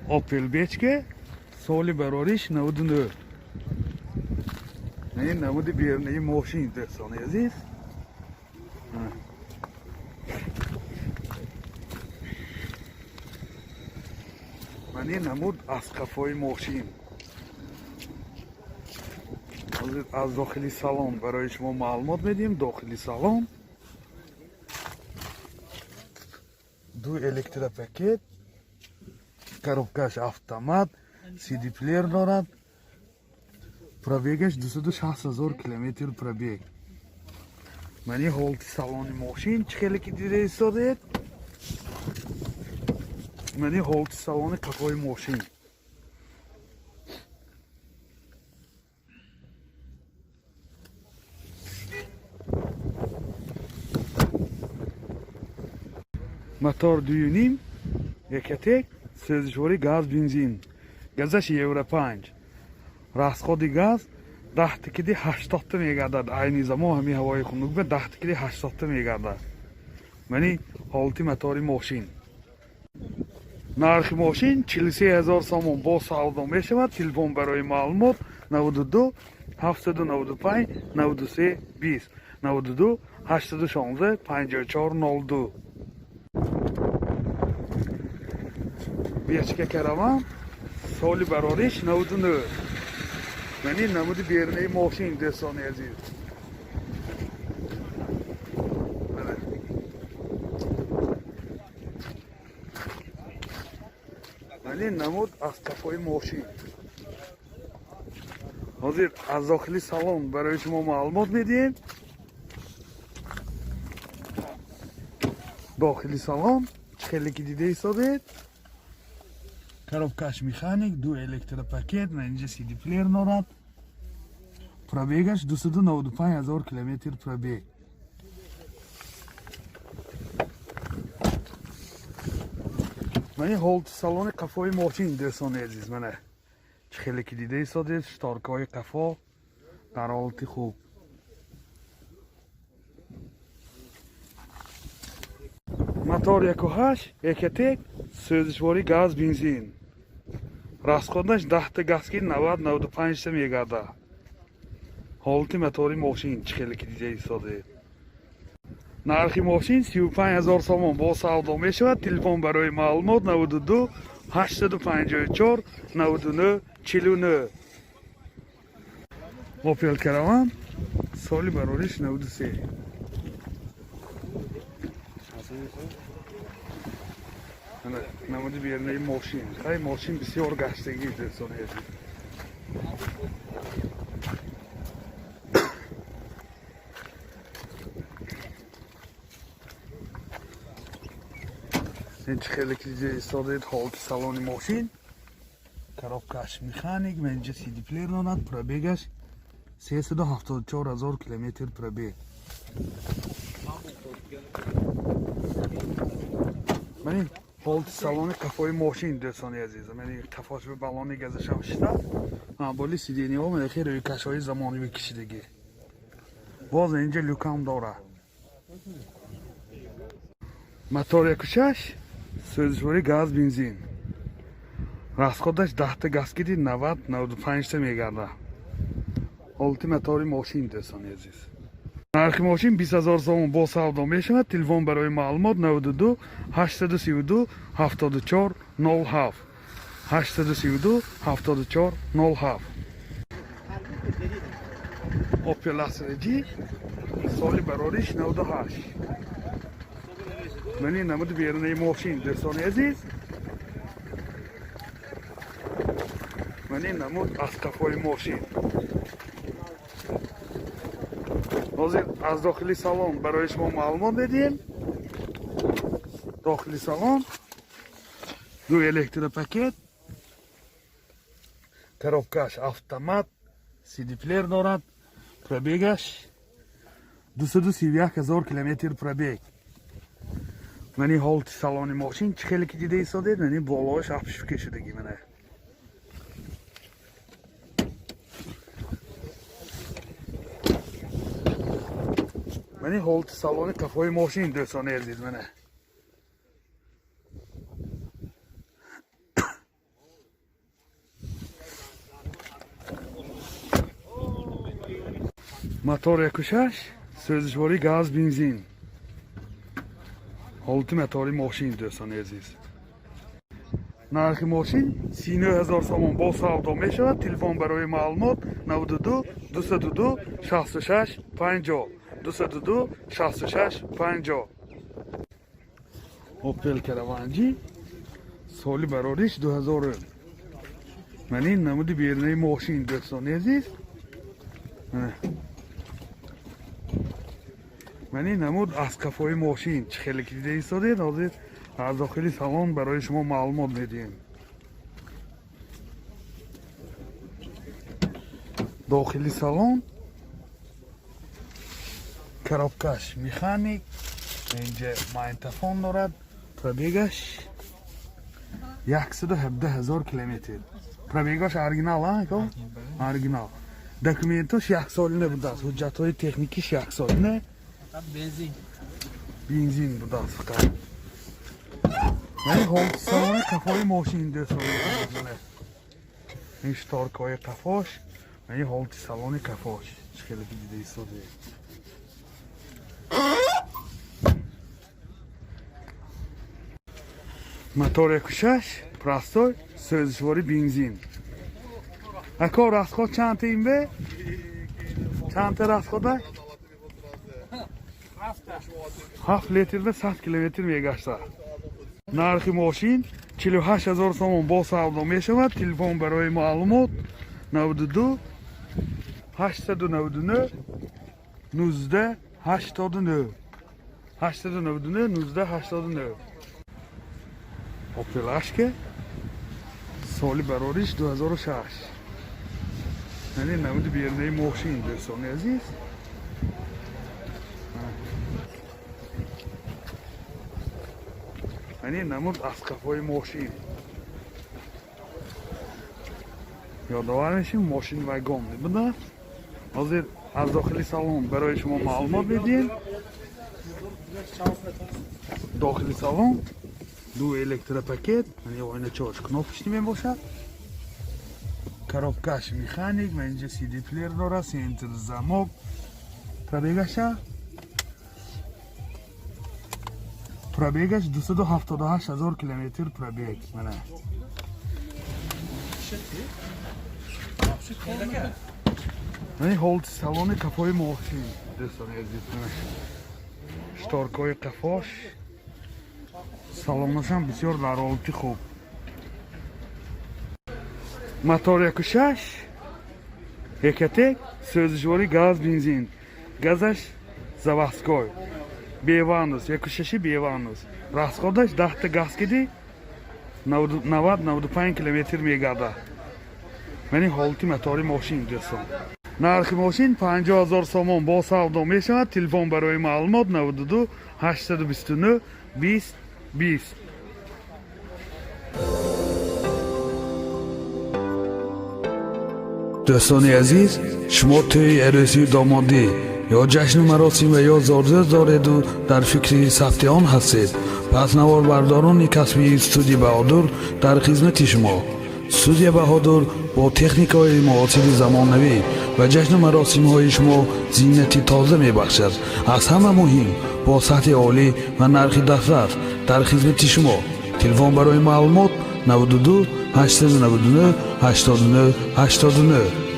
Opel Bechka, соли барориш 99. این نمود بیرونی ماشین دوستان عزیز. من این نمود از قفای ماشین. از داخلی سالن برای شما معلومات میدیم. داخلی سالن دو الکتروپاکت، коробкаш автомат, CD плеер دارد. пробегаш 260,000 километр пробег. من این حالت سالن ماشین چخیلی که دیده ایستاده. من این حالت سالن قفای ماشین. мотор 2.5 1.1 سوزشواری گاز بنزین. газаш евро 5. расходи газ 10 тикиди 80 та мегардад. айни замон ҳамин ҳавои хунук ба 10 тикиди 80 та мегардад. мани ҳолати мотори машин. нархи машин 43000 сомон бо савдо мешавад. телефон барои маълумот 92 795 93 20 92 816 5402. Bechka Karavan, соли барориш 99. من این نمود بیرونی ماشین دوستان عزیز. من این نمود از قفای ماشین. حاضر از داخلی سالن برای شما معلومات میدیم. داخلی سالن خیلی که دیده ایستادید. коробкаш механик, دو الکتروپاکت و اینجا CD پلیر دارد. пробегаш 295,000 کیلومتر пробег. من این حالت سالن قفای ماشین دوستان عزیز. من خیلی که دیده ایستادید. شتارکای قفا در حالت خوب. мотор 1.8 1.1 سوزشواری گاز بنزین. расходаш 10 та газки 90-95 та мегардад. ҳолати мотори мошин чхеле ки дида истоде. нархи мошин 35000 сомон бо савдо мешавад. телефон барои маълумот 92 854 99 49. Opel Caravan, соли барориш 93. نمود بیرونی ماشین. خیلی ماشین بسیار گشتگی دوستان عزیز. این خیلی که دیگه ایستادید حالت سالن ماشین. коробкаш механик و اینجا CD پلیر دارد. пробегаш 374,000 کیلومتر пробег. من حالت سالن قفای ماشین دوستان عزیز. من قفاش به بالانی گذاشتم شده. بالی سیدینی ها من خیلی روی کشهای زمانی کشیدگی. باز اینجا لوکام داره. мотор 1.6 سوزشواری گاز بنزین. расходаш 10 تا газки 90-95 تا мегардад. ҳолати мотори мошин دوستان عزیز. нархи мошин 20000 сомон бо савдо мешавад. телефон барои маълумот 92 832 74 07 832 74 07. Opel Astra G, соли барориш 98. من این نمود بیرونی ماشین دوستان عزیز. من این نمود از قفای ماشین. حاضر از داخلی سالن برای شما معلومات بدیم. داخلی سالن دو الکتروپاکت، коробкаш автомат, CD плеер دارد. пробегаш 231,000 کیلومتر пробег. من این حالت سالن ماشین خیلی که دیده ایستادید. من این بالاش افشف کشیدگی منه. من این حالت سالن قفای ماشین دوستان عزیز. منه мотор 1.6 сӯзишворӣ газ бензин. ҳолати мотори мошин дӯстони азиз. нархи мошин 39,000 сомон бо савдо мешавад. Телефон барои маълумот 92 222 66 50 222 66 50. Opel Caravanji соли барориш 2000. Мани намуди бернаи мошин дӯстони азиз. мани намуд аз кафои мошин чӣ хеле ки дида истодед. ҳозир аз дохили салон барои шумо маълумот медиҳем. дохили салон коробкаш механик, инҷа магнитофон дорад. пробегаш 117,000 километр. пробегаш оригинал оригинал. документош яксолина будааст. ҳуҷҷатҳои техникиш яксолина. бензин будааст фақат. ҳолати салони қафои мошин дӯстони ин шторкаҳои қафош. ҳолати салони қафош чӣ хеле ки дида истоде. мотор 1.6 простой сӯзишвори бензин. ако расход чанд ин бе? чанд расхода? 7 литр ба 100 километр мегашта. нархи мошин 48,000 сомон бо савдо мешавад. телефон барои маълумот 92 899 19 89 899 19 89. Opel Ashka соли барориш 2006. یعنی намуди бернаи мошин дӯстони азиз. یعنی намуд аз қафои мошин. ёдовар мешим мошин вагон мебуда. ҳозир аз дохили салон барои шумо маълумот медиҳем. дохили салон ду электропакет, яъне ойначаҳош кнопочни мебошад. коробкаш механик, ва инҷа CD плеер дорад, сентр замок. пробегаша 278,000 километр пробег. мана ҳолати салони қафои мошин дӯстони азиз. шторкаҳои қафош салонашам бисёр дар ҳолати хуб. мотор 1.6 екатек сӯзишвори газ бензин. газаш заводской беванус 1.6 беванус. расходаш 10 та газ киди 90-95 километр мегардад. мани ҳолати мотори мошин дӯстон. нархи мошин 50,000 сомон бо савдо мешавад. телефон барои маълумот 92 829 20 20. дӯстони азиз, шумо тӯи арӯсии домодӣ ё ҷашну маросим ва ё зорзӯз дореду дар фикри сабти он ҳастед. пас наворбардорони касбии студияи баҳодур дар хизмати шумо. студияи баҳодур бо техникаҳои муосири замонавӣ ва ҷашну маросимҳои шумо зиннати тоза мебахшад. аз ҳама муҳим бо сатҳи олӣ ва нархи дастрафт дар хизмати шумо. телефон барои маълумот 92 899 89 89.